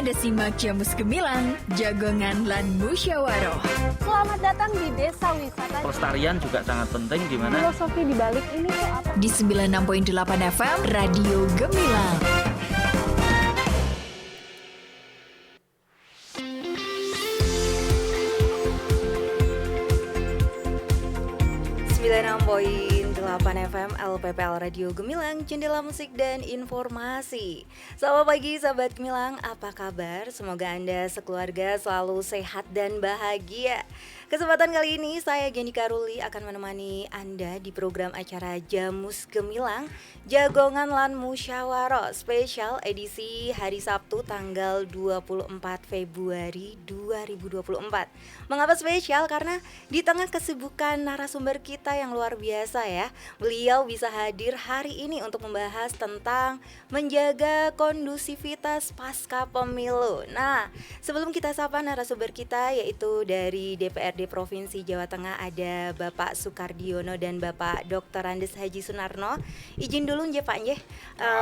Anda simak Jamus Gemilang, Jagongan lan Musyawaroh. Selamat datang di Desa Wisata. Pelestarian juga sangat penting gimana? Filosofi di balik ini tuh apa? Di 96.8 FM, Radio Gemilang. Poin 8 FM LPPL Radio Gemilang, jendela musik dan informasi. Selamat pagi sahabat Gemilang, apa kabar? Semoga Anda sekeluarga selalu sehat dan bahagia. Kesempatan kali ini saya Geni Karuli akan menemani Anda di program acara Jamus Gemilang, Jagongan lan Musyawaroh spesial edisi hari Sabtu tanggal 24 Februari 2024. Mengapa spesial? Karena di tengah kesibukan narasumber kita yang luar biasa ya, beliau bisa hadir hari ini untuk membahas tentang menjaga kondusivitas pasca pemilu. Nah, sebelum kita sapa narasumber kita yaitu dari DPRD Provinsi Jawa Tengah ada Bapak Sukardiono dan Bapak Dr. Andes Haji Sunarno. Izin dulu nje Pak nje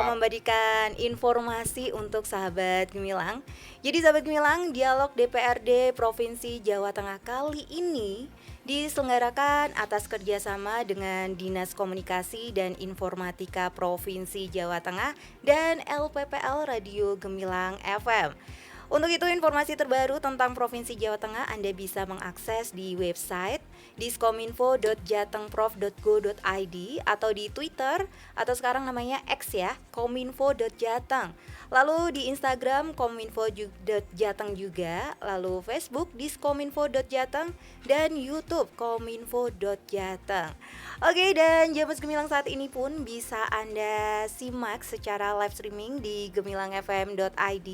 memberikan informasi untuk sahabat Gemilang. Jadi sahabat Gemilang, dialog DPRD Provinsi Jawa Tengah kali ini diselenggarakan atas kerjasama dengan Dinas Komunikasi dan Informatika Provinsi Jawa Tengah dan LPPL Radio Gemilang FM. Untuk itu informasi terbaru tentang Provinsi Jawa Tengah Anda bisa mengakses di website diskominfo.jatengprof.go.id atau di Twitter atau sekarang namanya X ya, kominfo.jateng. Lalu di Instagram kominfo.jateng juga, lalu Facebook diskominfo.jateng dan YouTube kominfo.jateng. Oke, dan Jamus Gemilang saat ini pun bisa Anda simak secara live streaming di gemilangfm.id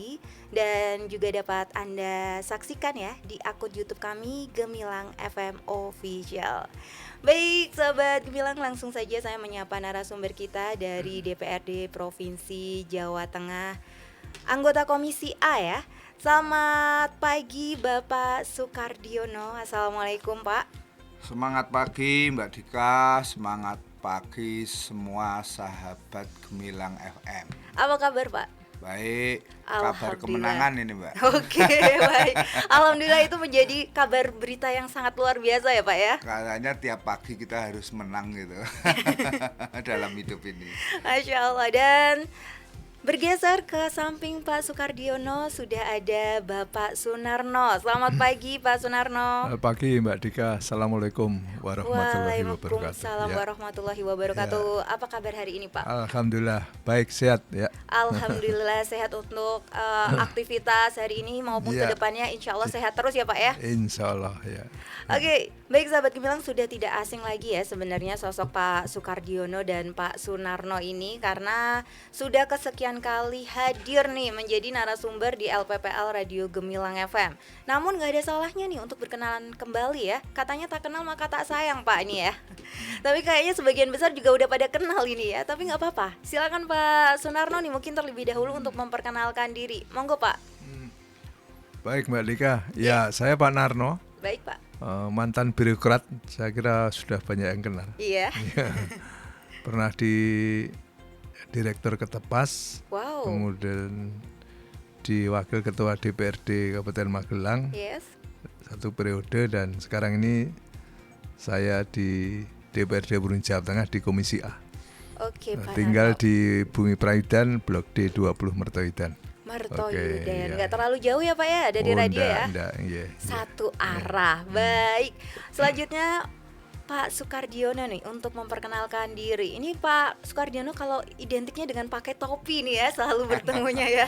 dan juga dapat Anda saksikan ya di akun YouTube kami Gemilang FM Official. Baik, sahabat Gemilang, langsung saja saya menyapa narasumber kita dari DPRD Provinsi Jawa Tengah, anggota Komisi A ya. Selamat pagi Bapak Sukardiono. Assalamualaikum Pak. Semangat pagi Mbak Dika, semangat pagi semua sahabat Gemilang FM. Apa kabar Pak? Baik, kabar kemenangan ini Mbak. Oke, baik. Alhamdulillah itu menjadi kabar berita yang sangat luar biasa ya Pak ya. Katanya tiap pagi kita harus menang gitu dalam hidup ini. Masya Allah. Dan bergeser ke samping Pak Sukardiono sudah ada Bapak Sunarno. Selamat pagi Pak Sunarno. Selamat pagi Mbak Dika. Assalamualaikum warahmatullahi wabarakatuh. Waalaikumsalam warahmatullahi wabarakatuh. Apa kabar hari ini Pak? Alhamdulillah baik, sehat ya. Alhamdulillah sehat untuk aktivitas hari ini maupun kedepannya insya Allah sehat terus ya Pak ya. Insya Allah ya. Oke, baik sahabat Gemilang, sudah tidak asing lagi ya sebenarnya sosok Pak Sukardiono dan Pak Sunarno ini karena sudah kesekian kali hadir nih menjadi narasumber di LPPL Radio Gemilang FM. Namun gak ada salahnya nih untuk berkenalan kembali ya. Katanya tak kenal maka tak sayang Pak ini ya. Tapi kayaknya sebagian besar juga udah pada kenal ini ya. Tapi gak apa-apa, silakan Pak Sunarno nih mungkin terlebih dahulu untuk memperkenalkan diri. Monggo Pak. Baik Mbak Dika, ya saya Pak Narno. Baik Pak. Mantan birokrat, saya kira sudah banyak yang kenal. Iya. Pernah di Direktur Ketepas, wow. Kemudian di Wakil Ketua DPRD Kabupaten Magelang, yes. 1 periode, dan sekarang ini saya di DPRD Provinsi Jawa Tengah di Komisi A. Oke, Pak tinggal Narno. di Bumi Prayudan, Blok D 20 Mertoyudan. Mertoyudan, nggak terlalu jauh ya Pak ya dari radio ya? Iya. Satu arah, baik. Selanjutnya Pak Sukardiono nih untuk memperkenalkan diri. Ini Pak Sukardiono kalau identiknya dengan pakai topi nih ya, selalu bertemunya ya.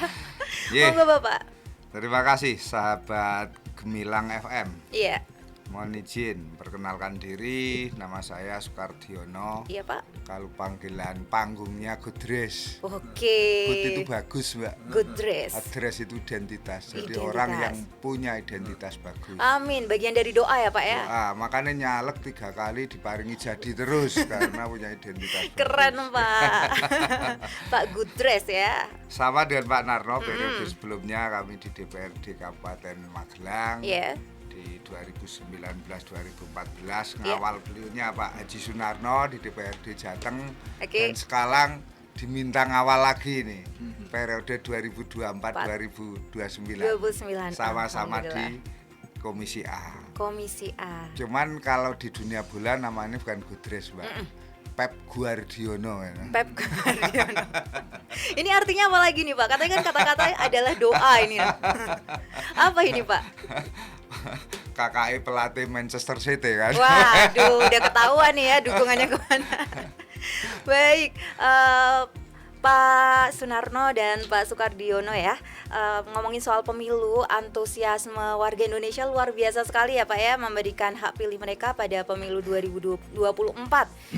Monggo Bapak. Terima kasih sahabat Gemilang FM. Iya. Mohon izin perkenalkan diri, nama saya Sukardiono. Iya Pak. Kalau panggilan panggungnya good dress. Oke. Good itu bagus Mbak. Good dress. Dress itu identitas. Jadi orang yang punya identitas bagus. Amin. Bagian dari doa ya Pak ya. Doa, makanya nyalek 3 kali diparingi jadi terus karena punya identitas. Keren bagus. Pak. Pak good dress ya. Sama dengan Pak Narno, periode sebelumnya kami di DPRD Kabupaten Magelang. Iya. Di 2019-2014 ngawal beliaunya Pak Haji Sunarno di DPRD Jateng. Dan sekarang diminta ngawal lagi nih periode 2024-2029 29. sama-sama di Alhamdulillah. Komisi A. Komisi A. Cuman kalau di dunia bola namanya bukan Gudres, Mbak. Pep Guardiola. Pep Guardiola. Ini artinya apa lagi nih Pak? Katanya kan kata-kata adalah doa ini. Apa ini Pak? KKI pelatih Manchester City kan. Waduh, udah ketahuan nih ya dukungannya kemana. Baik, Pak Sunarno dan Pak Sukardiono ya, ngomongin soal pemilu, antusiasme warga Indonesia luar biasa sekali ya Pak ya, memberikan hak pilih mereka pada pemilu 2024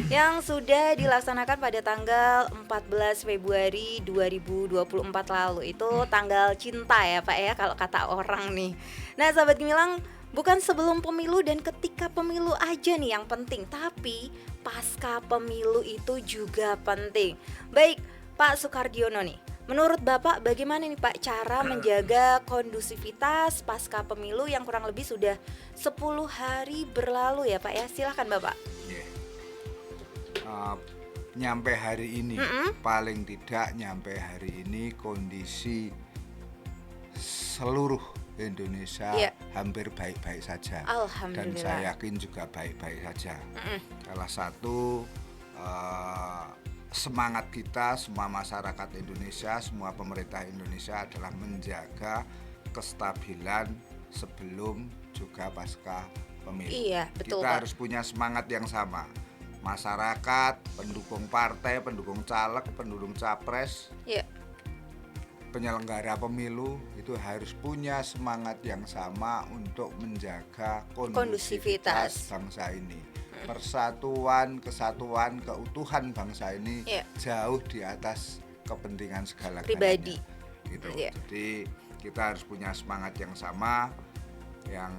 yang sudah dilaksanakan pada tanggal 14 Februari 2024 lalu. Itu tanggal cinta ya Pak ya kalau kata orang nih. Nah sahabat Gemilang, bukan sebelum pemilu dan ketika pemilu aja nih yang penting, tapi pasca pemilu itu juga penting. Baik, Pak Sukardiono nih, menurut Bapak bagaimana nih Pak cara menjaga kondusivitas pasca pemilu yang kurang lebih sudah 10 hari berlalu ya Pak ya? Silahkan Bapak. Nyampe hari ini, paling tidak nyampe hari ini kondisi seluruh Indonesia hampir baik-baik saja. Dan Alhamdulillah. saya yakin juga baik-baik saja. Salah satu semangat kita, semua masyarakat Indonesia, semua pemerintah Indonesia adalah menjaga kestabilan sebelum juga pasca pemilu. Iya, betul, kita Pak. harus punya semangat yang sama. Masyarakat, pendukung partai, pendukung caleg, pendukung capres, penyelenggara pemilu itu harus punya semangat yang sama untuk menjaga kondusivitas bangsa ini. Persatuan, kesatuan, keutuhan bangsa ini jauh di atas kepentingan segala pribadi. Gitu. Jadi kita harus punya semangat yang sama. Yang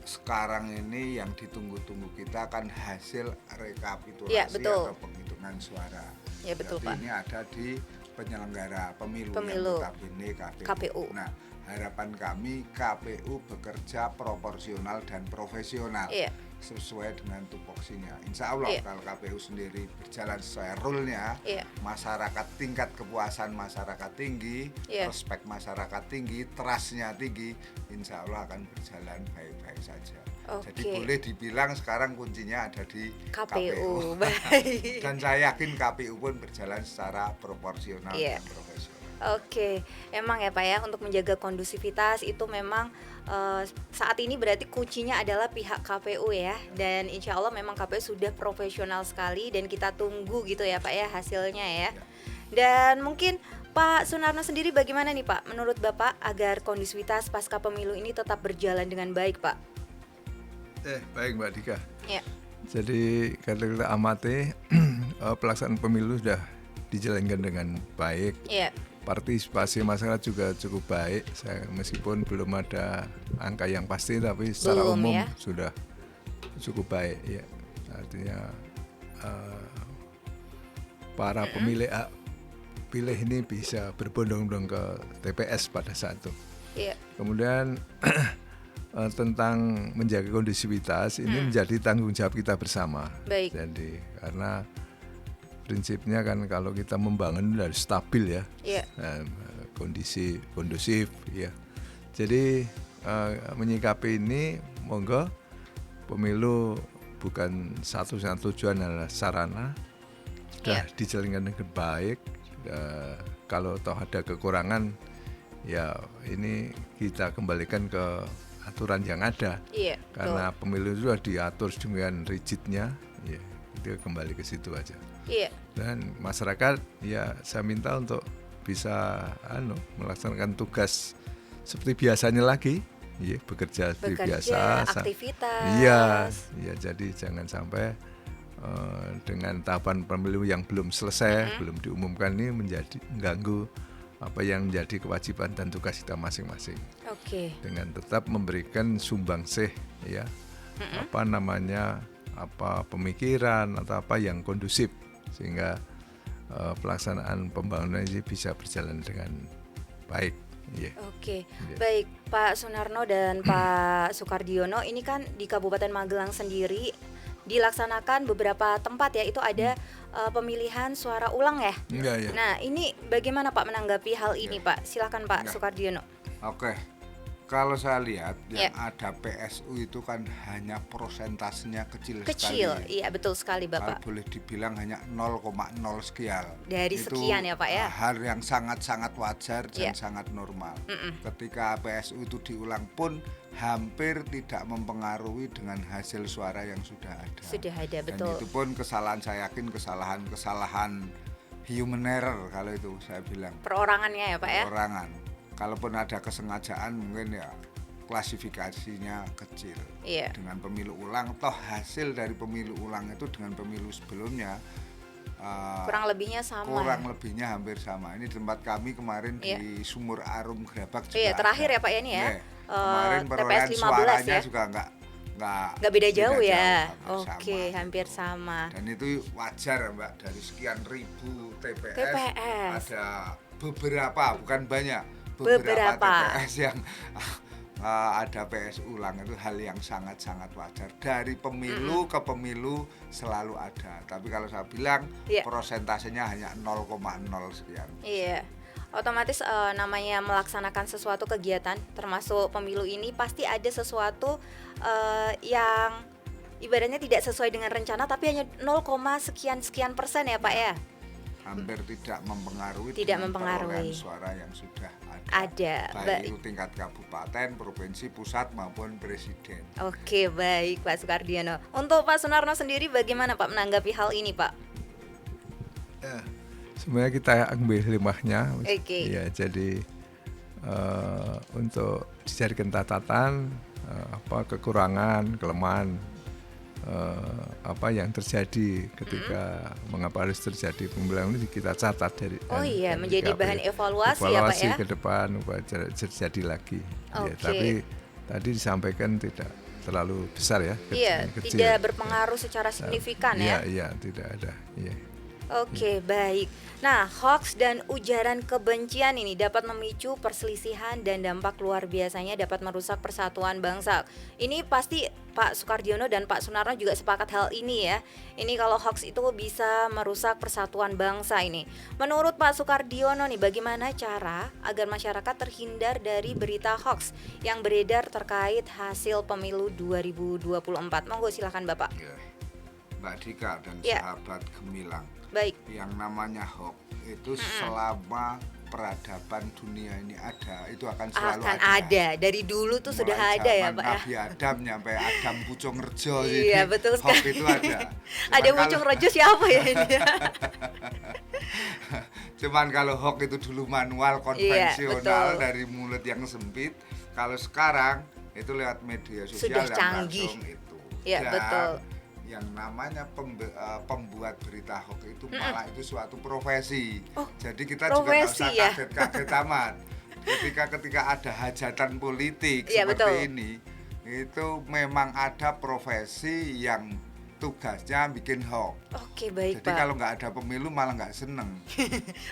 sekarang ini yang ditunggu-tunggu kita kan hasil rekapitulasi atau penghitungan suara. Ya betul, Pak. Ini ada di penyelenggara pemilu. Yang notabene KPU. Nah, harapan kami KPU bekerja proporsional dan profesional sesuai dengan tupoksinya. Insya Allah kalau KPU sendiri berjalan sesuai rule-nya, masyarakat, tingkat kepuasan masyarakat tinggi, respect masyarakat tinggi, trust-nya tinggi, insya Allah akan berjalan baik-baik saja. Jadi boleh dibilang sekarang kuncinya ada di KPU. Baik. Dan saya yakin KPU pun berjalan secara proporsional dan profesional. Oke, emang ya Pak ya, untuk menjaga kondusivitas itu memang saat ini berarti kuncinya adalah pihak KPU ya. Dan insya Allah memang KPU sudah profesional sekali dan kita tunggu gitu ya Pak ya hasilnya ya. Dan mungkin Pak Sunarno sendiri bagaimana nih Pak, menurut Bapak agar kondusivitas pasca pemilu ini tetap berjalan dengan baik Pak? Baik Mbak Dika. Jadi kalau kita amati pelaksanaan pemilu sudah dijalankan dengan baik. Partisipasi masyarakat juga cukup baik. Meskipun belum ada angka yang pasti, tapi secara umum sudah cukup baik. Ya, artinya para pemilih pilih ini bisa berbondong-bondong ke TPS pada saat itu. Kemudian tentang menjaga kondusivitas ini menjadi tanggung jawab kita bersama. Jadi karena prinsipnya kan kalau kita membangun harus stabil ya, kondisi kondusif ya. Jadi menyikapi ini, monggo pemilu bukan satu-satunya tujuan adalah sarana, sudah dijalankan dengan baik. Kalau toh ada kekurangan, ya ini kita kembalikan ke aturan yang ada. Karena pemilu itu sudah diatur dengan rigidnya, ya itu kembali ke situ aja. Dan masyarakat ya saya minta untuk bisa melaksanakan tugas seperti biasanya lagi, bekerja seperti biasa, aktivitas. Iya, jadi jangan sampai dengan tahapan pemilu yang belum selesai, belum diumumkan ini mengganggu apa yang menjadi kewajiban dan tugas kita masing-masing. Dengan tetap memberikan sumbangsih ya, pemikiran atau apa yang kondusif sehingga pelaksanaan pembangunan ini bisa berjalan dengan baik. Baik Pak Sunarno dan Pak Sukardiono, ini kan di Kabupaten Magelang sendiri dilaksanakan beberapa tempat ya, itu ada pemilihan suara ulang ya. Iya. Nah, ini bagaimana Pak menanggapi hal ini Pak? Silakan Pak Sukardiono. Oke. Kalau saya lihat yang ada PSU itu kan hanya prosentasenya kecil sekali. Iya betul sekali Bapak. Kalau boleh dibilang hanya 0,0 sekian. Dari itu sekian ya Pak ya. Hal yang sangat-sangat wajar dan sangat normal. Ketika PSU itu diulang pun hampir tidak mempengaruhi dengan hasil suara yang sudah ada. Sudah ada, betul. Dan itu pun kesalahan, saya yakin kesalahan human error kalau itu saya bilang. Perorangannya ya Pak ya. Perorangan. Kalaupun ada kesengajaan mungkin ya klasifikasinya kecil. Iya. Dengan pemilu ulang, toh hasil dari pemilu ulang itu dengan pemilu sebelumnya kurang lebihnya sama. Kurang lebihnya hampir sama. Ini tempat kami kemarin di Sumur Arum Grabak juga. Iya, terakhir ya Pak ya ini ya. Kemarin perolehan suaranya juga nggak beda jauh ya. Oke, hampir sama. Dan itu wajar Mbak, dari sekian ribu TPS. Ada beberapa, bukan banyak. Beberapa TPS yang ada PS ulang, itu hal yang sangat-sangat wajar. Dari pemilu ke pemilu selalu ada. Tapi kalau saya bilang prosentasenya hanya 0,0 sekian. Iya. Otomatis namanya melaksanakan sesuatu kegiatan termasuk pemilu ini pasti ada sesuatu yang ibaratnya tidak sesuai dengan rencana, tapi hanya 0, sekian persen ya Pak ya. Hampir tidak mempengaruhi perolehan suara yang sudah ada. Baik itu tingkat kabupaten, provinsi, pusat maupun presiden. Oke, baik Pak Sukardiono. Untuk Pak Sunarno sendiri bagaimana Pak menanggapi hal ini Pak? Ya, sebenarnya kita ambil hikmahnya. Ya, jadi untuk dijadikan catatan kekurangan, kelemahan apa yang terjadi ketika mengapa harus terjadi pemilihan ini kita catat dari menjadi bahan evaluasi ya Pak ya ke depan terjadi lagi. Ya, tapi tadi disampaikan tidak terlalu besar ya. Kecil. Tidak berpengaruh secara signifikan ya. Iya, tidak ada. Iya. Oke, baik. Nah, hoax dan ujaran kebencian ini dapat memicu perselisihan dan dampak luar biasanya dapat merusak persatuan bangsa. Ini pasti Pak Sukardiono dan Pak Sunarno juga sepakat hal ini ya. Ini kalau hoax itu bisa merusak persatuan bangsa ini. Menurut Pak Sukardiono nih, bagaimana cara agar masyarakat terhindar dari berita hoax yang beredar terkait hasil pemilu 2024? Monggo silakan Bapak. Ya. Mbak Dika dan sahabat Gemilang. Baik. Yang namanya hoax itu selama peradaban dunia ini ada, itu akan selalu ada. Dari dulu tuh sudah ada ya Pak ya. Nabi Adam nyampe Adam Pucung Rejo. Iya, betul sekali. Hoax itu ada. Ada Pucung Rejo siapa ya ini? Cuman kalau hoax itu dulu manual konvensional dari mulut yang sempit. Kalau sekarang itu lewat media sosial sudah canggih. Langsung itu. Iya, betul. Yang namanya pembuat berita hoax itu malah itu suatu profesi. Jadi kita juga nggak usah kaget-kaget amat. Ketika ada hajatan politik seperti ini, itu memang ada profesi yang tugasnya bikin hoax. Oke, baik Jadi Pak. kalau nggak ada pemilu malah nggak seneng.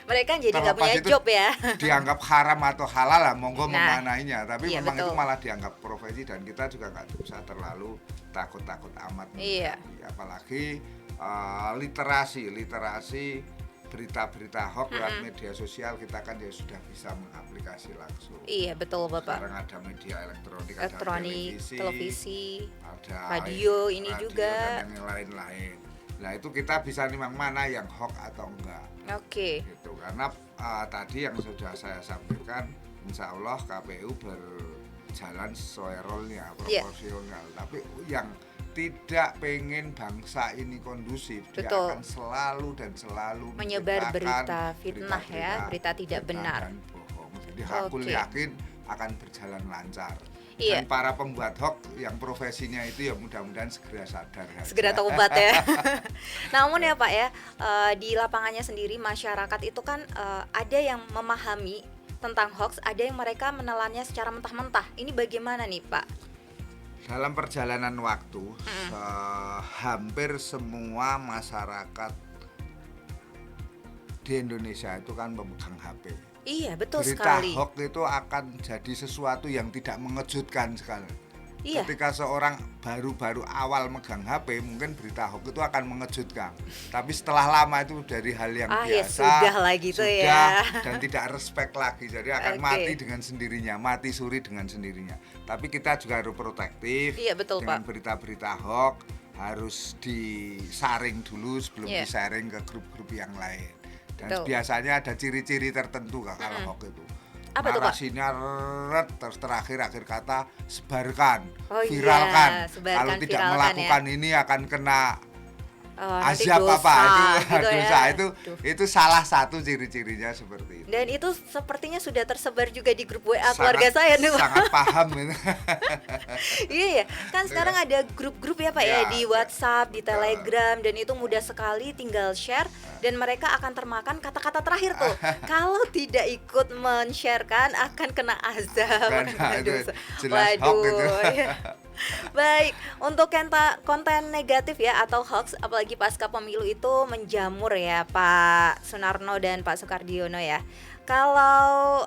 Mereka jadi nggak punya job ya. Dianggap haram atau halal lah, monggo memanainya. Tapi memang itu malah dianggap profesi dan kita juga nggak usah terlalu takut-takut amat. Apalagi literasi berita-berita hoax lewat media sosial kita kan ya sudah bisa mengaplikasi langsung. Iya, betul Bapak. Sekarang ada media elektronik, ada televisi, ada radio ini juga dan yang lain-lain. Nah, itu kita bisa nimang mana yang hoax atau enggak. Oke. Gitu. Karena tadi yang sudah saya sampaikan, insya Allah KPU berjalan sesuai role-nya, proporsional. Tapi yang tidak pengen bangsa ini kondusif, dia akan selalu menyebar berita fitnah berita tidak benar dan bohong. Jadi aku yakin akan berjalan lancar. Iya. Dan para pembuat hoax yang profesinya itu ya mudah-mudahan segera sadar. Segera tobat ya. Namun ya Pak ya, di lapangannya sendiri masyarakat itu kan ada yang memahami tentang hoax, ada yang mereka menelannya secara mentah-mentah. Ini bagaimana nih Pak? Dalam perjalanan waktu, hampir semua masyarakat di Indonesia itu kan memegang HP. Iya, betul berita sekali. Berita hoax itu akan jadi sesuatu yang tidak mengejutkan sekali. Iya. Ketika seorang baru-baru awal megang HP, mungkin berita hoax itu akan mengejutkan. Tapi setelah lama itu dari hal yang biasa, ya sudah lah gitu ya. Dan tidak respect lagi, jadi akan mati dengan sendirinya, mati suri dengan sendirinya. Tapi kita juga harus protektif. Iya, betul, dengan Pak. Berita-berita hoax harus disaring dulu sebelum disaring ke grup-grup yang lain. Dan biasanya ada ciri-ciri tertentu kalau hoax itu. Apa narasinya terus terakhir akhir kata sebarkan, viralkan. Kalau tidak melakukan ini akan kena azab apa itu gitu dosa itu salah satu ciri-cirinya seperti itu. Dan itu sepertinya sudah tersebar juga di grup WA keluarga saya nih, Pak. Sangat paham itu. Iya ya, kan sekarang ada grup-grup ya Pak ya di WhatsApp, di Telegram, dan itu mudah sekali tinggal share dan mereka akan termakan kata-kata terakhir tuh. Kalau tidak ikut men-sharekan akan kena azab. Jelas hoax itu. Ya. Baik, untuk konten negatif ya atau hoax apalagi pasca pemilu itu menjamur ya Pak Sunarno dan Pak Sukardiono ya. Kalau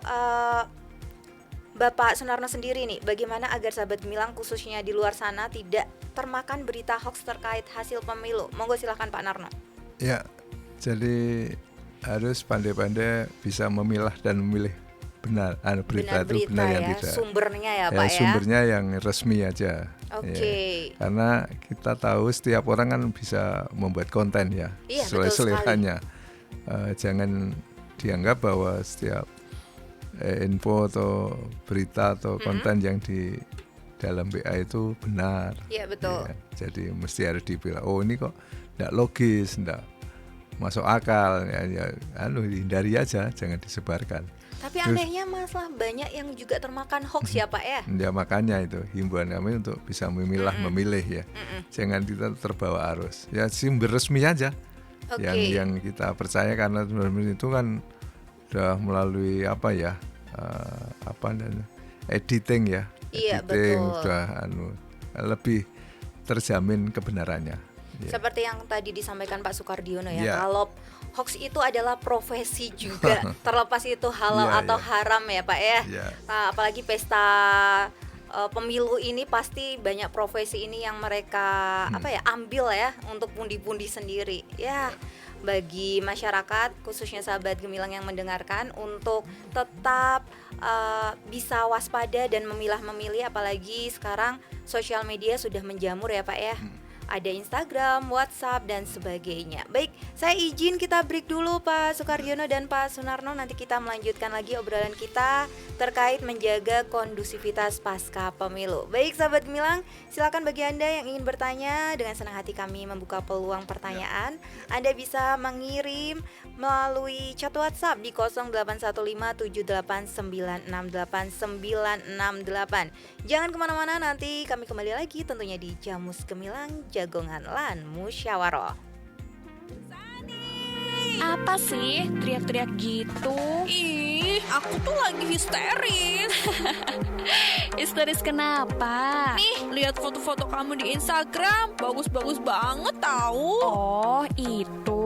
Bapak Sunarno sendiri nih, bagaimana agar sahabat Gemilang khususnya di luar sana tidak termakan berita hoax terkait hasil pemilu? Monggo silahkan Pak Narno. Ya, jadi harus pandai-pandai bisa memilah dan memilih berita itu benar ya, yang tidak. Sumbernya ya Pak ya. Sumbernya yang resmi aja. Oke. Karena kita tahu setiap orang kan bisa membuat konten ya, sesuai seleranya. Jangan dianggap bahwa setiap info atau berita atau konten yang di dalam WA itu benar. Iya betul. Ya, jadi mesti harus dibilang, oh ini kok tidak logis, tidak masuk akal, hindari aja, jangan disebarkan. Tapi anehnya masalah banyak yang juga termakan hoax ya Pak ya. Ya makanya itu himbauan kami untuk bisa memilah memilih ya. Jangan kita terbawa arus. Ya sumber resmi aja. Yang kita percaya karena itu kan sudah melalui editing ya. Iya, editing betul. Sudah lebih terjamin kebenarannya. Ya. Seperti yang tadi disampaikan Pak Sukardiono ya. Kalau hoax itu adalah profesi juga, terlepas itu halal atau haram ya Pak ya. Nah, apalagi pesta pemilu ini pasti banyak profesi ini yang mereka ambil ya untuk pundi-pundi sendiri. Ya, bagi masyarakat khususnya sahabat Gemilang yang mendengarkan untuk tetap bisa waspada dan memilah-memilih, apalagi sekarang sosial media sudah menjamur ya Pak ya. Ada Instagram, WhatsApp, dan sebagainya. Baik, saya izin kita break dulu Pak Sukardiono dan Pak Sunarno. Nanti kita melanjutkan lagi obrolan kita terkait menjaga kondusivitas pasca pemilu. Baik sahabat Gemilang, silakan bagi Anda yang ingin bertanya, dengan senang hati kami membuka peluang pertanyaan. Anda bisa mengirim melalui chat WhatsApp di 081578968968. Jangan kemana-mana, nanti kami kembali lagi tentunya di Jamus Gemilang, Jagongan Lan Musyawarah. Apa sih teriak-teriak gitu? Ih, aku tuh lagi histeris. Histeris kenapa? Nih, lihat foto-foto kamu di Instagram, bagus-bagus banget tahu. Oh, itu.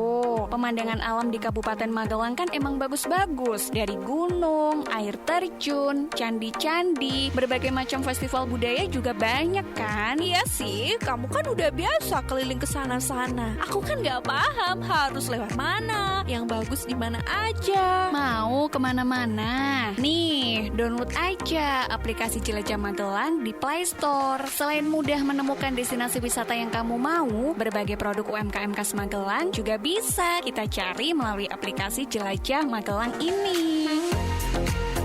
Pemandangan alam di Kabupaten Magelang kan emang bagus-bagus. Dari gunung, air terjun, candi-candi, berbagai macam festival budaya juga banyak kan? Iya sih, kamu kan udah biasa keliling ke sana-sana. Aku kan nggak paham harus lewat mana, yang bagus di mana aja. Mau kemana-mana? Nih, download aja aplikasi Jelajah Magelang di Play Store. Selain mudah menemukan destinasi wisata yang kamu mau, berbagai produk UMKM khas Magelang juga bisa kita cari melalui aplikasi Jelajah Magelang ini.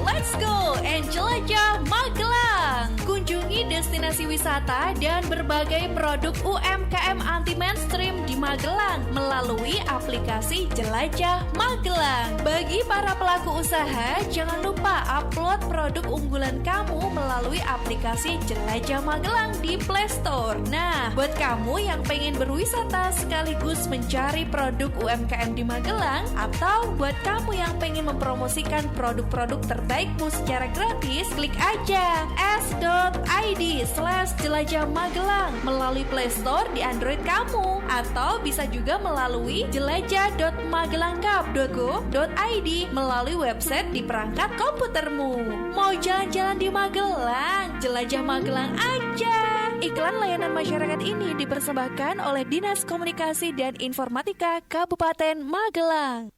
Let's go and jelajah Magelang. Kunjungi destinasi wisata dan berbagai produk UMKM anti mainstream di Magelang melalui aplikasi Jelajah Magelang. Bagi para pelaku usaha, jangan lupa upload produk unggulan kamu melalui aplikasi Jelajah Magelang di Play Store. Nah, buat kamu yang pengen berwisata sekaligus mencari produk UMKM di Magelang, atau buat kamu yang pengen mempromosikan produk-produk terbaikmu secara gratis, klik aja s.id id/jelajah Magelang melalui Play Store di Android kamu, atau bisa juga melalui jelajah.magelangcup.go.id melalui website di perangkat komputermu. Mau jalan-jalan di Magelang, jelajah Magelang aja. Iklan layanan masyarakat ini dipersembahkan oleh Dinas Komunikasi dan Informatika Kabupaten Magelang.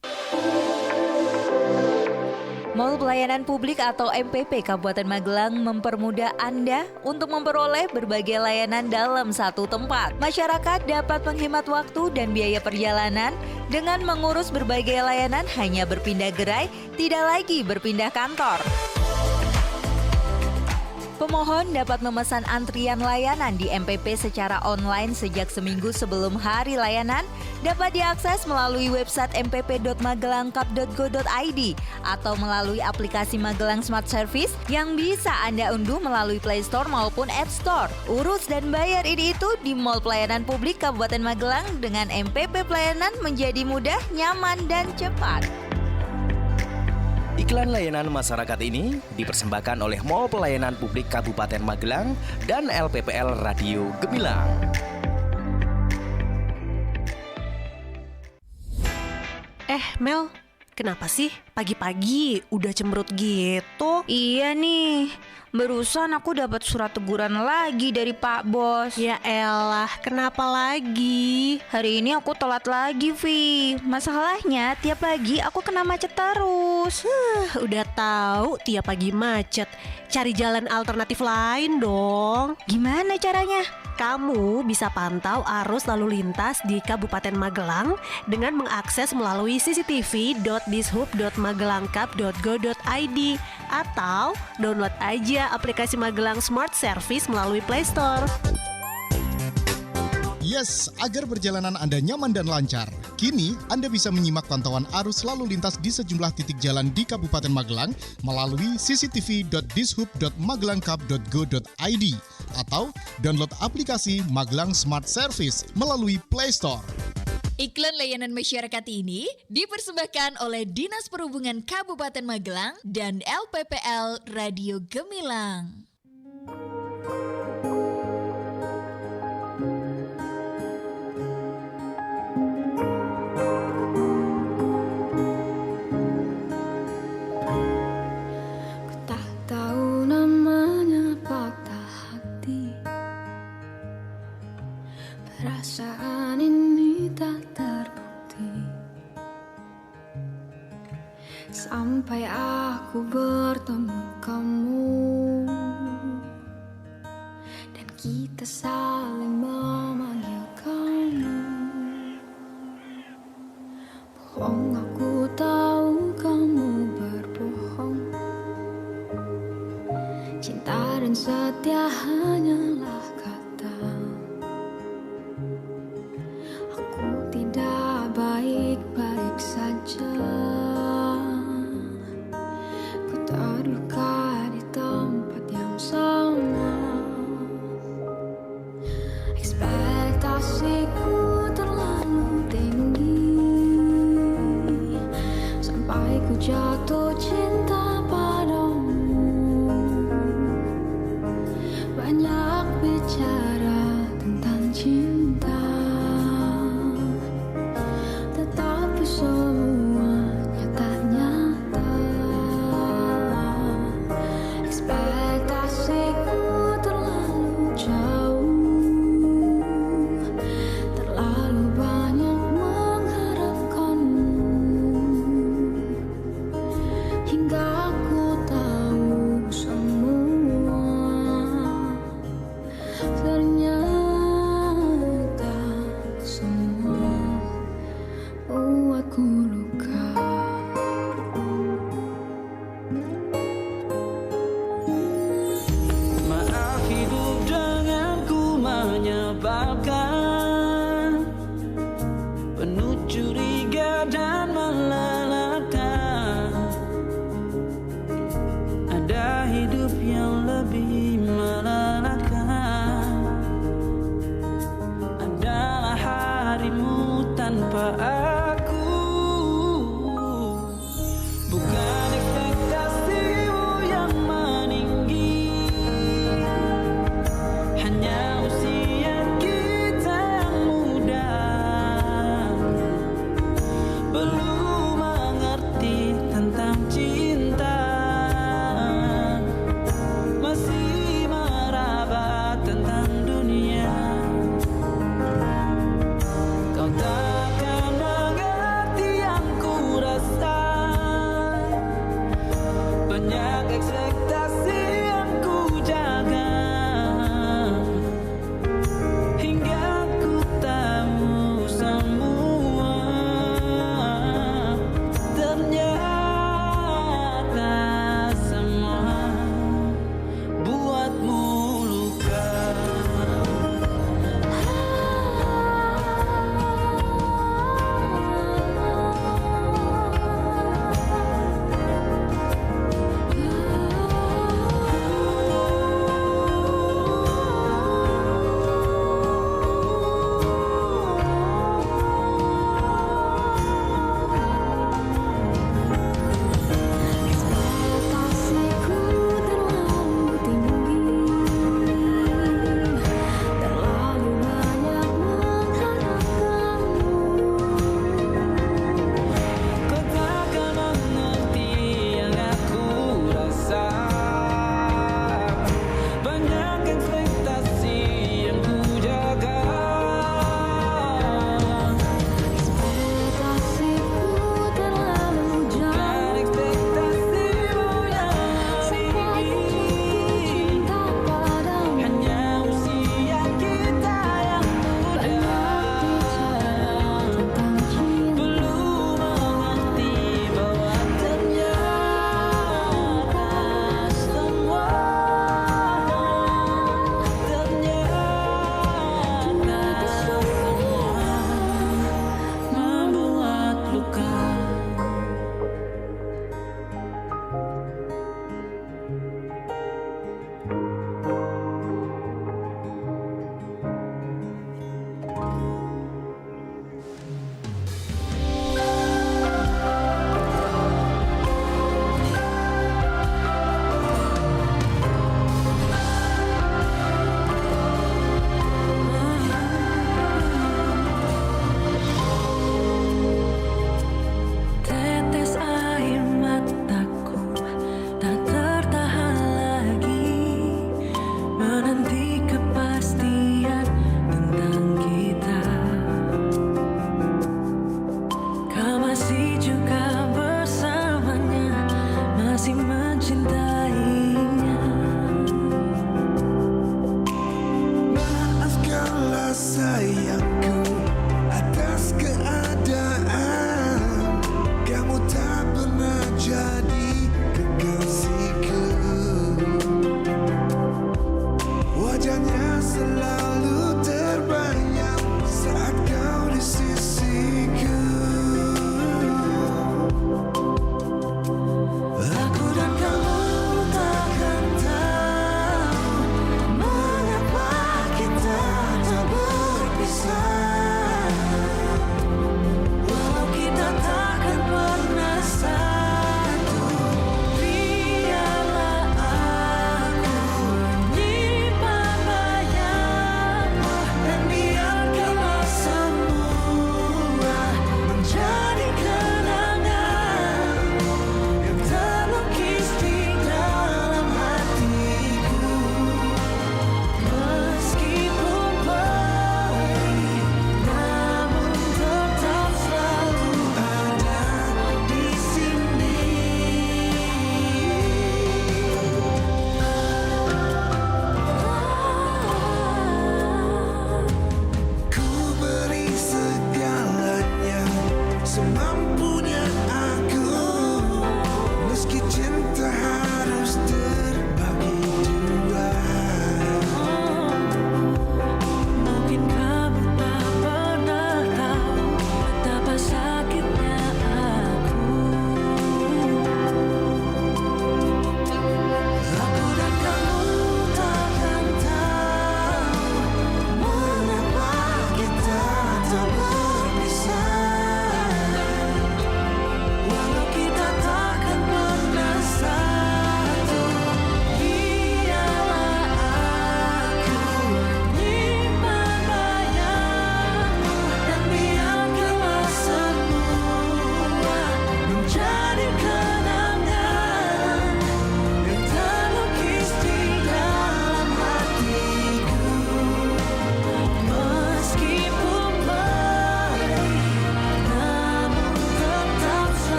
Mall Pelayanan Publik atau MPP Kabupaten Magelang mempermudah Anda untuk memperoleh berbagai layanan dalam satu tempat. Masyarakat dapat menghemat waktu dan biaya perjalanan dengan mengurus berbagai layanan hanya berpindah gerai, tidak lagi berpindah kantor. Pemohon dapat memesan antrian layanan di MPP secara online sejak seminggu sebelum hari layanan, dapat diakses melalui website mpp.magelangcup.go.id atau melalui aplikasi Magelang Smart Service yang bisa Anda unduh melalui Play Store maupun App Store. Urus dan bayar ini itu di Mall Pelayanan Publik Kabupaten Magelang dengan MPP Pelayanan menjadi mudah, nyaman, dan cepat. Iklan layanan masyarakat ini dipersembahkan oleh Mall Pelayanan Publik Kabupaten Magelang dan LPPL Radio Gemilang. Mel, kenapa sih pagi-pagi udah cemberut gitu? Iya nih, barusan aku dapat surat teguran lagi dari Pak Bos. Ya elah, kenapa lagi? Hari ini aku telat lagi, Vi. Masalahnya tiap pagi aku kena macet terus. Udah tahu tiap pagi macet. Cari jalan alternatif lain dong. Gimana caranya? Kamu bisa pantau arus lalu lintas di Kabupaten Magelang dengan mengakses melalui cctv.dishub.magelangcup.go.id atau download aja aplikasi Magelang Smart Service melalui Play Store. Yes, agar perjalanan Anda nyaman dan lancar. Kini, Anda bisa menyimak pantauan arus lalu lintas di sejumlah titik jalan di Kabupaten Magelang melalui cctv.dishub.magelangcup.go.id atau download aplikasi Magelang Smart Service melalui Play Store. Iklan layanan masyarakat ini dipersembahkan oleh Dinas Perhubungan Kabupaten Magelang dan LPPL Radio Gemilang. Perasaan ini tak terbukti sampai aku bertemu kamu dan kita saling memanggil kamu. Bohong, aku tahu kamu berbohong. Cinta dan setia hanyalah kata. Tidak baik-baik saja. Ku terluka di tempat yang sama. Ekspektasiku terlalu tinggi sampai ku jatuh cinta padamu. Banyak bicara tentang cinta, tetapi semuanya tak nyata. Banyak ekspektasi yang ku jaga hingga ku tahu semua ternyata semua buatmu luka.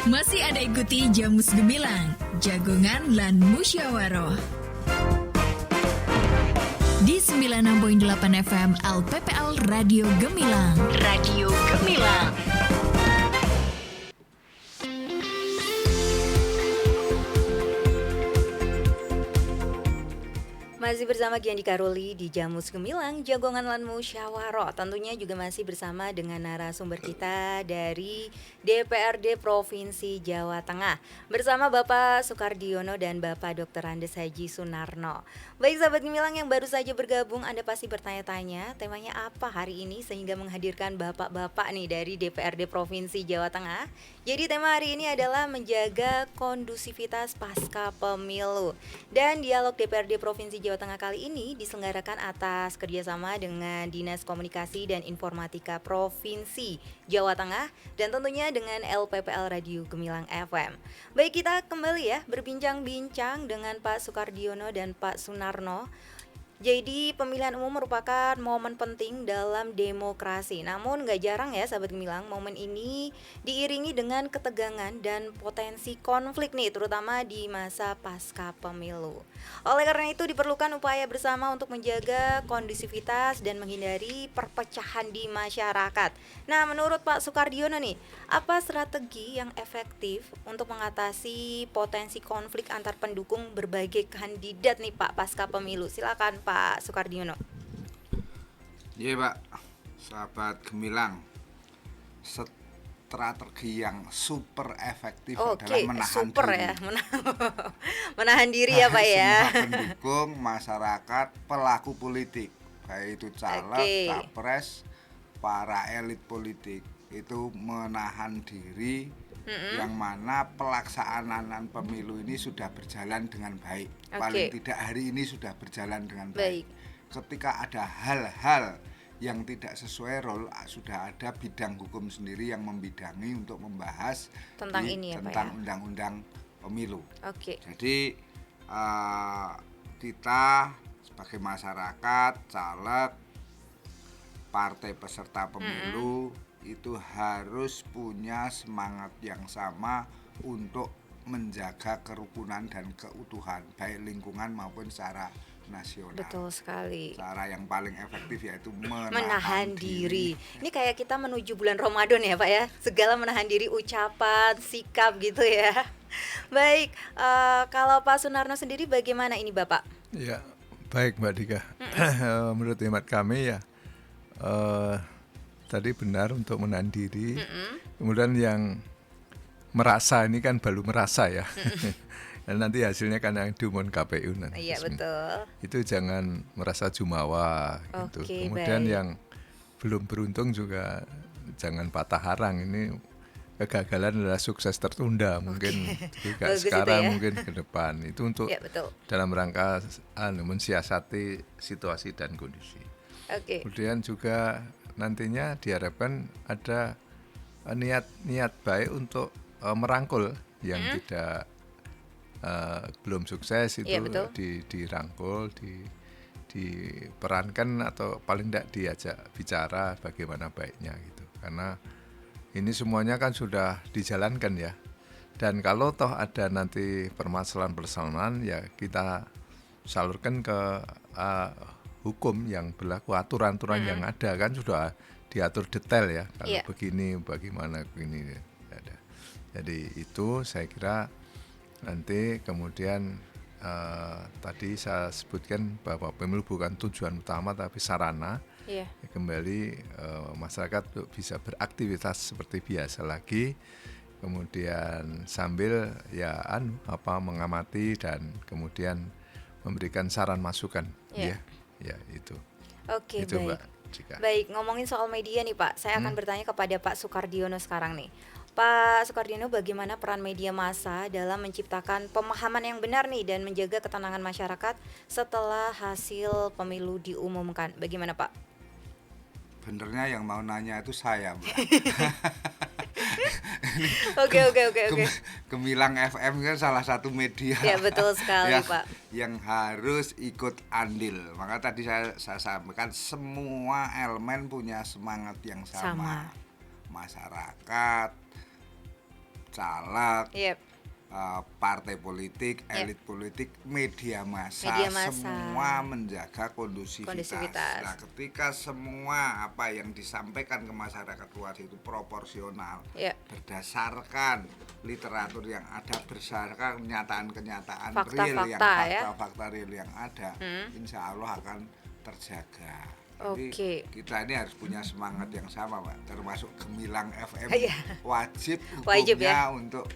Masih Anda ikuti Jamus Gemilang, Jagongan lan Musyawaroh. Di 96.8 FM LPPL Radio Gemilang. Radio Gemilang. Masih bersama Giandi Karoli di Jamus Gemilang, Jagongan lan Musyawaroh. Tentunya juga masih bersama dengan narasumber kita dari DPRD Provinsi Jawa Tengah, bersama Bapak Sukardiono dan Bapak Dr. Andes Haji Sunarno. Baik sahabat Gemilang yang baru saja bergabung, Anda pasti bertanya-tanya temanya apa hari ini sehingga menghadirkan bapak-bapak nih dari DPRD Provinsi Jawa Tengah. Jadi tema hari ini adalah menjaga kondusivitas pasca pemilu. Dan dialog DPRD Provinsi Jawa Tengah kali ini diselenggarakan atas kerjasama dengan Dinas Komunikasi dan Informatika Provinsi Jawa Tengah dan tentunya dengan LPPL Radio Gemilang FM. Baik, kita kembali ya berbincang-bincang dengan Pak Sukardiono dan Pak Sunarno. Jadi pemilihan umum merupakan momen penting dalam demokrasi. Namun gak jarang ya sahabat Gemilang, momen ini diiringi dengan ketegangan dan potensi konflik nih, terutama di masa pasca pemilu. Oleh karena itu diperlukan upaya bersama untuk menjaga kondusivitas dan menghindari perpecahan di masyarakat. Nah, menurut Pak Sukardiono nih, apa strategi yang efektif untuk mengatasi potensi konflik antar pendukung berbagai kandidat nih Pak pasca pemilu? Silakan Pak Sukardiono. Iya Pak, sahabat Gemilang, strategi yang super efektif adalah menahan super diri. Ya, menahan diri ya Pak ya. Semua pendukung, masyarakat, pelaku politik, baik itu caleg, capres, para elit politik, itu menahan diri. Yang mana pelaksanaan pemilu ini sudah berjalan dengan baik. Paling tidak hari ini sudah berjalan dengan baik. Ketika ada hal-hal yang tidak sesuai role, sudah ada bidang hukum sendiri yang membidangi untuk membahas tentang ini ya, tentang Pak, ya? Undang-undang pemilu. Jadi kita sebagai masyarakat, caleg, partai peserta pemilu itu harus punya semangat yang sama untuk menjaga kerukunan dan keutuhan baik lingkungan maupun secara nasional. Betul sekali. Cara yang paling efektif yaitu menahan diri. Ini kayak kita menuju bulan Ramadan ya Pak ya. Segala menahan diri, ucapan, sikap gitu ya. Baik, kalau Pak Sunarno sendiri bagaimana ini Bapak? Ya, baik Mbak Dika. Menurut hemat kami ya, tadi benar untuk menahan diri. Kemudian yang merasa ini kan baru merasa ya. Dan nanti hasilnya kan yang diumumkan KPU nanti. Iya betul. Itu jangan merasa jumawa gitu. Kemudian yang belum beruntung juga jangan patah harang. Ini kegagalan adalah sukses tertunda, mungkin juga sekarang ya? Mungkin ke depan. Itu untuk dalam rangka mensiasati situasi dan kondisi. Kemudian juga nantinya diharapkan ada niat baik untuk merangkul yang tidak belum sukses itu dirangkul, diperankan atau paling tidak diajak bicara bagaimana baiknya gitu. Karena ini semuanya kan sudah dijalankan ya. Dan kalau toh ada nanti permasalahan-permasalahan ya kita salurkan ke hukum yang berlaku, aturan-aturan yang ada kan sudah diatur detail ya. Kalau begini bagaimana begini ada. Jadi itu saya kira nanti kemudian tadi saya sebutkan bahwa pemilu bukan tujuan utama tapi sarana. Kembali masyarakat bisa beraktivitas seperti biasa lagi. Kemudian sambil ya mengamati dan kemudian memberikan saran masukan ya itu. Itu baik. Mbak Cika. Baik, ngomongin soal media nih Pak, saya akan bertanya kepada Pak Sukardiono sekarang nih. Pak Sukardiono, bagaimana peran media massa dalam menciptakan pemahaman yang benar nih dan menjaga ketenangan masyarakat setelah hasil pemilu diumumkan? Bagaimana Pak? Benernya yang mau nanya itu saya, Mbak. Oke. Gemilang FM kan salah satu media. Ya betul sekali Pak. Yang harus ikut andil. Maka tadi saya sampaikan semua elemen punya semangat yang sama. Masyarakat, caleg, partai politik, elit politik, media massa, semua menjaga kondusivitas. Nah, ketika semua apa yang disampaikan ke masyarakat luas itu proporsional, berdasarkan literatur yang ada, berdasarkan kenyataan-kenyataan real, yang fakta-fakta real yang ada, insya Allah akan terjaga. Jadi kita ini harus punya semangat yang sama, Pak. Termasuk Gemilang FM wajib hukumnya untuk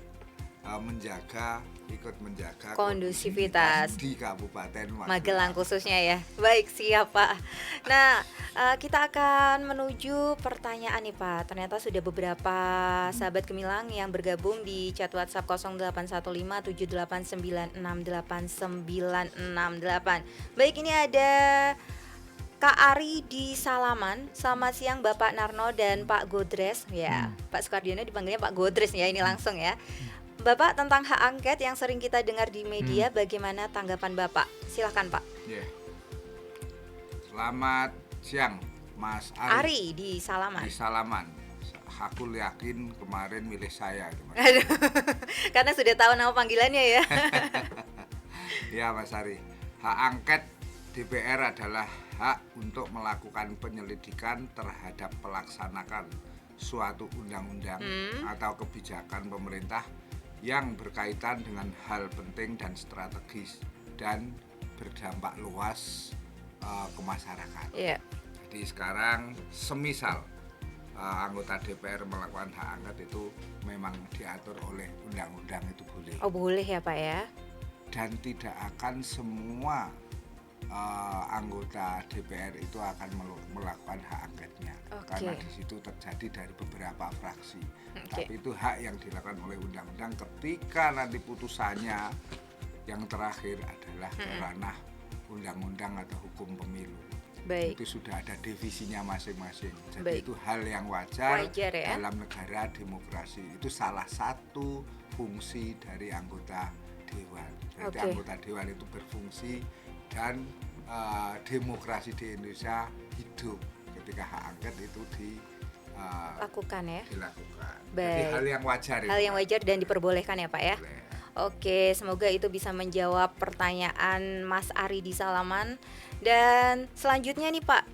ikut menjaga kondusivitas di Kabupaten Magelang khususnya ya. Baik, siap Pak. Nah, kita akan menuju pertanyaan nih Pak. Ternyata sudah beberapa sahabat Gemilang yang bergabung di chat WhatsApp 081578968968. Baik, ini ada Kak Ari di Salaman. Selamat siang Bapak Narno dan Pak Godres. Ya, Pak Sukardiono dipanggilnya Pak Godres ya, ini langsung ya. Bapak, tentang hak angket yang sering kita dengar di media, bagaimana tanggapan Bapak? Silakan Pak. Selamat siang Mas Ari di Salaman. Di Salaman. Aku yakin kemarin milih saya. Aduh, karena sudah tahu nama panggilannya ya. Ya Mas Ari, hak angket DPR adalah hak untuk melakukan penyelidikan terhadap pelaksanaan suatu undang-undang atau kebijakan pemerintah yang berkaitan dengan hal penting dan strategis dan berdampak luas ke masyarakat. Jadi sekarang semisal anggota DPR melakukan hak angket itu memang diatur oleh undang-undang, itu boleh. Oh boleh ya Pak ya. Dan tidak akan semua anggota DPR itu akan melakukan hak angketnya, karena di situ terjadi dari beberapa fraksi. Tapi itu hak yang dilakukan oleh undang-undang ketika nanti putusannya yang terakhir adalah ranah undang-undang atau hukum pemilu. Itu sudah ada divisinya masing-masing. Jadi itu hal yang wajar ya? Dalam negara demokrasi. Itu salah satu fungsi dari anggota dewan. Berarti anggota dewan itu berfungsi dan demokrasi di Indonesia hidup ketika hak angket itu dilakukan ya. Jadi hal yang wajar. Hal yang wajar dan diperbolehkan ya Pak ya. Oke, semoga itu bisa menjawab pertanyaan Mas Ari di Salaman. Dan selanjutnya nih Pak,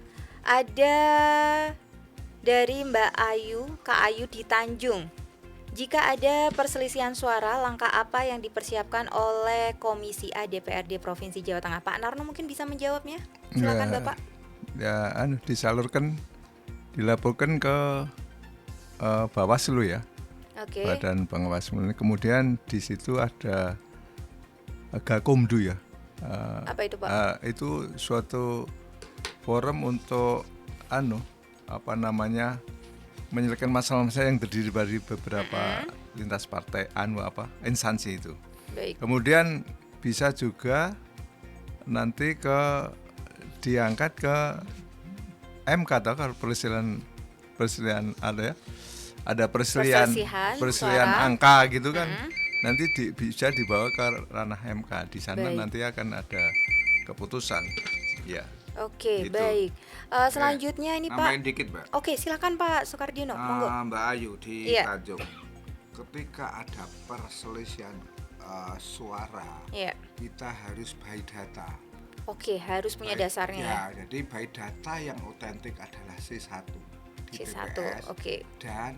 ada dari Mbak Ayu, Kak Ayu di Tanjung. Jika ada perselisihan suara, langkah apa yang dipersiapkan oleh Komisi A DPRD Provinsi Jawa Tengah? Pak Narno mungkin bisa menjawabnya. Silakan Bapak. Ya, disalurkan, dilaporkan ke Bawaslu ya. Badan Pengawas Pemilu. Kemudian di situ ada Gakumdu ya. Apa itu Pak? Itu suatu forum untuk menyelesaikan masalah-masalah yang terdiri dari beberapa lintas partai instansi itu. Kemudian bisa juga nanti diangkat ke MK atau ke perselisihan ada perselisihan angka gitu kan. Nanti bisa dibawa ke ranah MK. Di sana nanti akan ada keputusan. Ya. Oke, gitu. Baik. Selanjutnya ini Pak. Nambahin dikit, Mbak. Oke, silakan Pak Sukardiono. Monggo. Mbak Ayu di Tanjung. Ketika ada perselisihan suara, kita harus by data. Oke, harus punya dasarnya. Ya, jadi by data yang otentik adalah C1 di TPS dan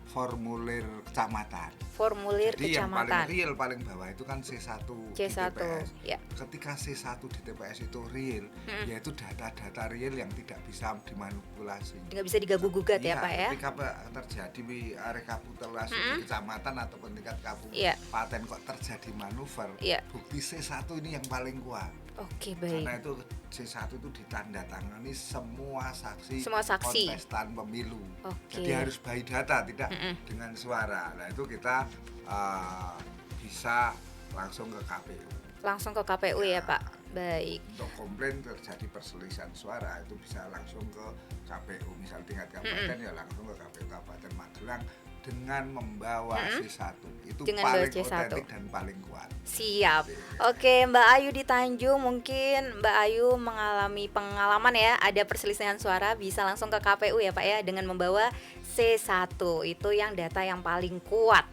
formulir kecamatan. Jadi yang paling real, paling bawah itu kan C1 di TPS. Ketika C1 di TPS itu real, yaitu data-data real yang tidak bisa dimanipulasi. Tidak bisa diganggu-gugat ya Pak ya. Ketika terjadi rekapitulasi di kecamatan ataupun tingkat kabupaten kok terjadi manuver, bukti C1 ini yang paling kuat. Oke, baik. Karena itu C1 itu ditandatangani semua saksi kontestan pemilu. Jadi harus by data, tidak dengan suara. Nah itu kita bisa langsung ke KPU. Langsung ke KPU ya Pak. Baik. Untuk komplain terjadi perselisihan suara itu bisa langsung ke KPU. Misal tingkat kabupaten ya langsung ke KPU Kabupaten Magelang dengan membawa C1 itu dengan paling otentik dan paling kuat. Siap. Oke, Mbak Ayu di Tanjung, mungkin Mbak Ayu mengalami pengalaman ya, ada perselisihan suara, bisa langsung ke KPU ya Pak ya, dengan membawa C1, itu yang data yang paling kuat.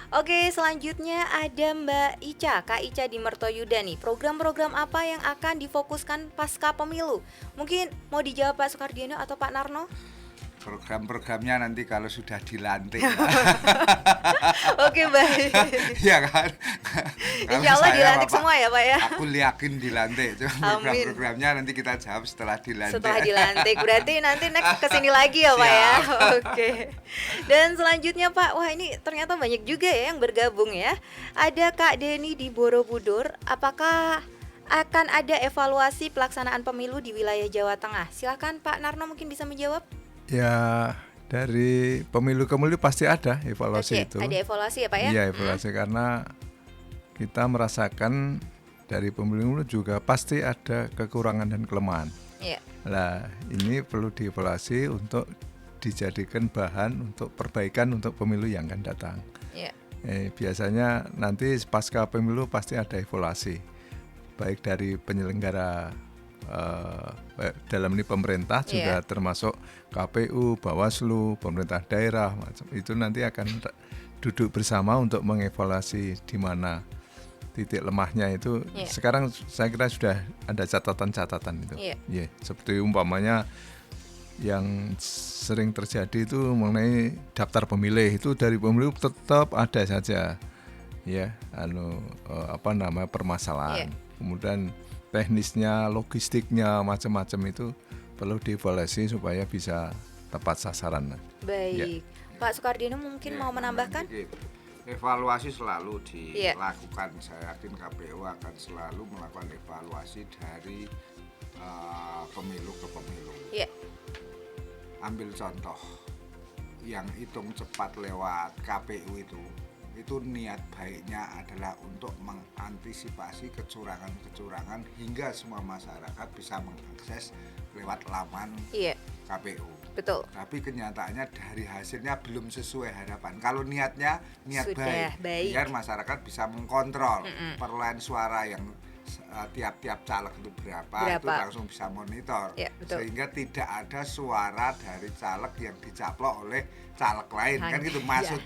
Oke, selanjutnya ada Mbak Ica, Kak Ica di Mertoyuda nih. Program-program apa yang akan difokuskan pasca pemilu? Mungkin mau dijawab Pak Sukardiono atau Pak Narno? Program-programnya nanti kalau sudah dilantik. Oke, baik. Iya kan? Insya Allah dilantik semua ya Pak ya. Aku yakin dilantik. Cuma program-programnya nanti kita jawab setelah dilantik. Setelah dilantik, berarti nanti next kesini lagi ya Pak ya. Oke. Dan selanjutnya Pak, wah ini ternyata banyak juga ya yang bergabung ya. Ada Kak Deni di Borobudur. Apakah akan ada evaluasi pelaksanaan pemilu di wilayah Jawa Tengah? Silakan Pak Narno mungkin bisa menjawab. Ya, dari pemilu ke pemilu pasti ada evaluasi itu. Ada evaluasi ya Pak ya? Iya, evaluasi karena kita merasakan dari pemilu juga pasti ada kekurangan dan kelemahan. Iya. Nah, ini perlu dievaluasi untuk dijadikan bahan untuk perbaikan untuk pemilu yang akan datang. Iya. Biasanya nanti pasca pemilu pasti ada evaluasi, baik dari penyelenggara dalam ini pemerintah juga termasuk KPU, Bawaslu, pemerintah daerah, itu nanti akan duduk bersama untuk mengevaluasi di mana titik lemahnya itu. Sekarang saya kira sudah ada catatan-catatan itu. Seperti umpamanya yang sering terjadi itu mengenai daftar pemilih, itu dari pemilu tetap ada saja permasalahan. Kemudian teknisnya, logistiknya, macam-macam itu perlu dievaluasi supaya bisa tepat sasaran. Baik, Pak Sukardiono mungkin mau menambahkan? Evaluasi selalu dilakukan. Saya yakin KPU akan selalu melakukan evaluasi dari pemilu ke pemilu. Ambil contoh, yang hitung cepat lewat KPU itu niat baiknya adalah untuk mengantisipasi kecurangan-kecurangan hingga semua masyarakat bisa mengakses lewat laman KPU. Betul. Tapi kenyataannya dari hasilnya belum sesuai harapan. Kalau niatnya baik, biar masyarakat bisa mengkontrol perolehan suara yang tiap-tiap caleg itu berapa, itu langsung bisa monitor, sehingga tidak ada suara dari caleg yang dicaplok oleh caleg lain. Kan gitu maksud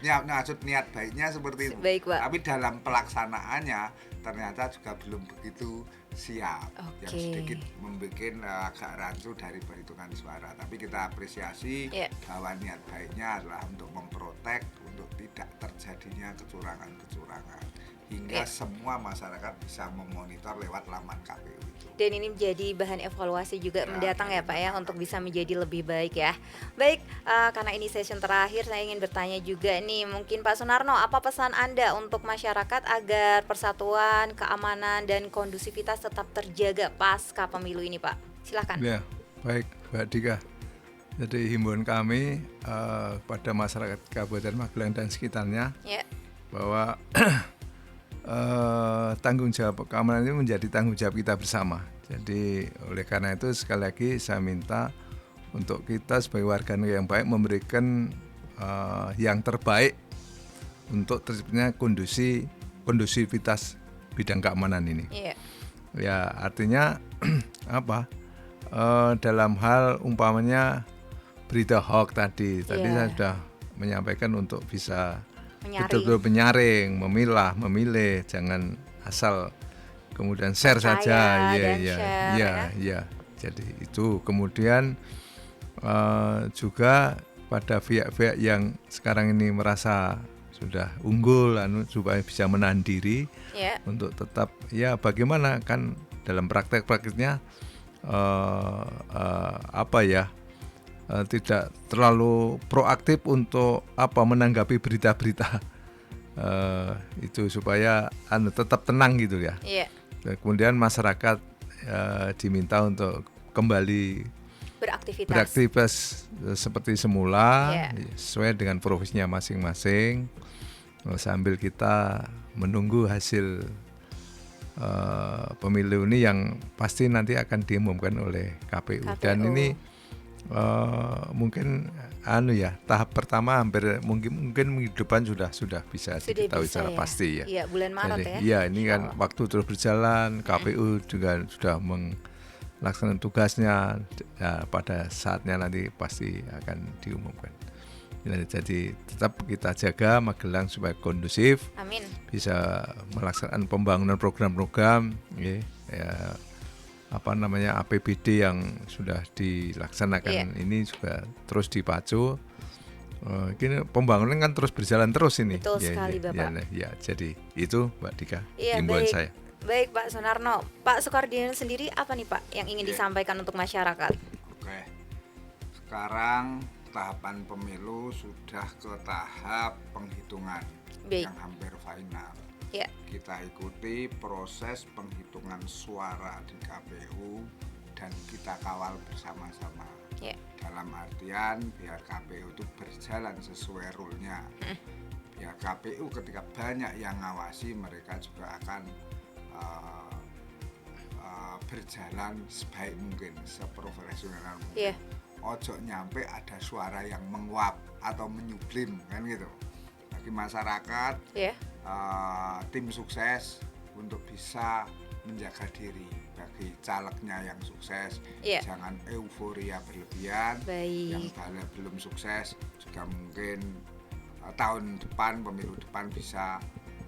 niat baiknya seperti itu. Tapi dalam pelaksanaannya ternyata juga belum begitu siap, yang sedikit membuat agak rancu dari perhitungan suara. Tapi kita apresiasi bahwa niat baiknya adalah untuk memprotek untuk tidak terjadinya kecurangan-kecurangan hingga semua masyarakat bisa memonitor lewat laman KPU itu. Dan ini menjadi bahan evaluasi juga mendatang ya Pak ya, untuk bisa menjadi lebih baik ya. Baik, karena ini session terakhir, saya ingin bertanya juga nih, mungkin Pak Sunarno, apa pesan Anda untuk masyarakat agar persatuan, keamanan, dan kondusivitas tetap terjaga pasca pemilu ini Pak? Silahkan. Ya, baik Mbak Dika. Jadi himbauan kami pada masyarakat Kabupaten Magelang dan sekitarnya bahwa tanggung jawab keamanan ini menjadi tanggung jawab kita bersama. Jadi oleh karena itu sekali lagi saya minta untuk kita sebagai warga negara yang baik memberikan yang terbaik untuk terciptanya kondusivitas bidang keamanan ini. Ya artinya apa? Dalam hal umpamanya berita hoax tadi saya sudah menyampaikan untuk bisa betul-betul menyaring, memilah, memilih, jangan asal kemudian share saja. Ya. Jadi itu kemudian juga pada pihak-pihak yang sekarang ini merasa sudah unggul, supaya bisa menahan diri untuk tetap bagaimana kan dalam praktek-praktiknya tidak terlalu proaktif untuk menanggapi berita-berita itu supaya tetap tenang gitu ya. Kemudian masyarakat diminta untuk kembali beraktivitas seperti semula sesuai dengan profesinya masing-masing, sambil kita menunggu hasil pemilu ini yang pasti nanti akan diumumkan oleh KPU. Dan ini Mungkin tahap pertama hampir mungkin minggu depan sudah bisa diketahui secara pasti ya. Iya, bulan Maret. Jadi, ya ini kan waktu terus berjalan, KPU juga sudah melaksanakan tugasnya, ya, pada saatnya nanti pasti akan diumumkan. Jadi tetap kita jaga Magelang supaya kondusif. Amin. Bisa melaksanakan pembangunan program-program, ya APBD yang sudah dilaksanakan ini juga terus dipacu. Ini pembangunan kan terus berjalan terus ini. Betul sekali Bapak. Ya, jadi itu Mbak Dika himbauan saya. Baik Pak Sunarno, Pak Sukardiono sendiri apa nih Pak yang ingin disampaikan untuk masyarakat? Oke, sekarang tahapan pemilu sudah ke tahap penghitungan yang hampir final. Ya. Kita ikuti proses penghitungan suara di KPU dan kita kawal bersama-sama. Ya. Dalam artian biar KPU itu berjalan sesuai rule-nya. Biar KPU ketika banyak yang ngawasi, mereka juga akan berjalan sebaik mungkin, seprofesional mungkin. Ojo nyampe ada suara yang menguap atau menyublim kan gitu. Bagi masyarakat, tim sukses untuk bisa menjaga diri. Bagi calegnya yang sukses, jangan euforia berlebihan. Yang belum sukses juga mungkin tahun depan, pemilu depan bisa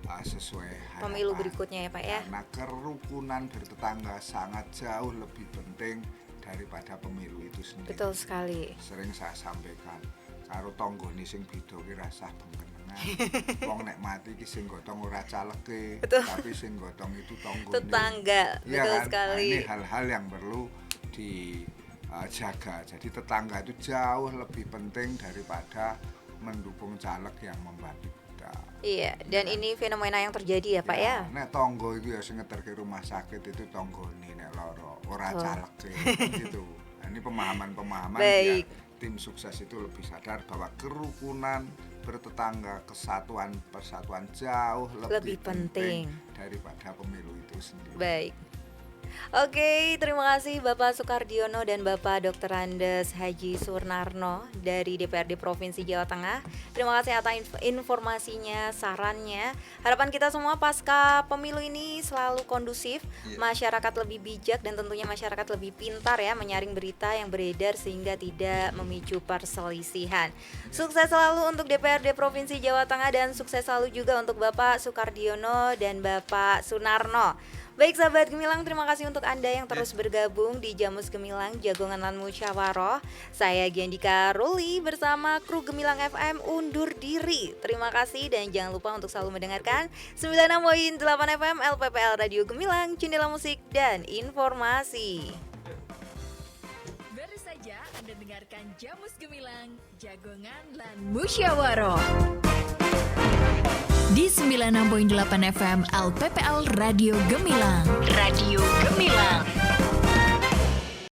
sesuai harapan. Pemilu berikutnya ya Pak ya. Karena kerukunan bertetangga sangat jauh lebih penting daripada pemilu itu sendiri. Betul sekali. Sering saya sampaikan, karo tonggone sing beda ki rasah bengenengan. Wong nek mati ki sing gotong ora caleke, tapi sing gotong itu tonggone. Tetangga. Ya, betul kan? sekali. Ini hal-hal yang perlu dijaga. Jadi tetangga itu jauh lebih penting daripada mendukung caleg yang membabi buta. Iya, dan ini fenomena yang terjadi ya Pak ya. Nek tonggo itu ya sing ngeterke rumah sakit itu tonggone nek loro, ora caleg gitu. Nah, ini pemahaman-pemahaman ya, tim sukses itu lebih sadar bahwa kerukunan bertetangga, kesatuan persatuan jauh lebih penting daripada pemilu itu sendiri. Baik. Oke, terima kasih Bapak Sukardiono dan Bapak Dr. Andes Haji Sunarno dari DPRD Provinsi Jawa Tengah. Terima kasih atas informasinya, sarannya. Harapan kita semua pasca pemilu ini selalu kondusif, masyarakat lebih bijak dan tentunya masyarakat lebih pintar ya menyaring berita yang beredar sehingga tidak memicu perselisihan. Sukses selalu untuk DPRD Provinsi Jawa Tengah dan sukses selalu juga untuk Bapak Sukardiono dan Bapak Sunarno. Baik sahabat Gemilang, terima kasih untuk Anda yang terus bergabung di Jamus Gemilang Jagongan Lan Musyawarah. Saya Giandika Ruli bersama kru Gemilang FM undur diri. Terima kasih dan jangan lupa untuk selalu mendengarkan 96.8 FM LPPL Radio Gemilang, Jendela Musik dan Informasi. Baru saja Anda dengarkan Jamus Gemilang Jagongan Lan Musyawarah di 96.8 FM LPPL Radio Gemilang. Radio Gemilang.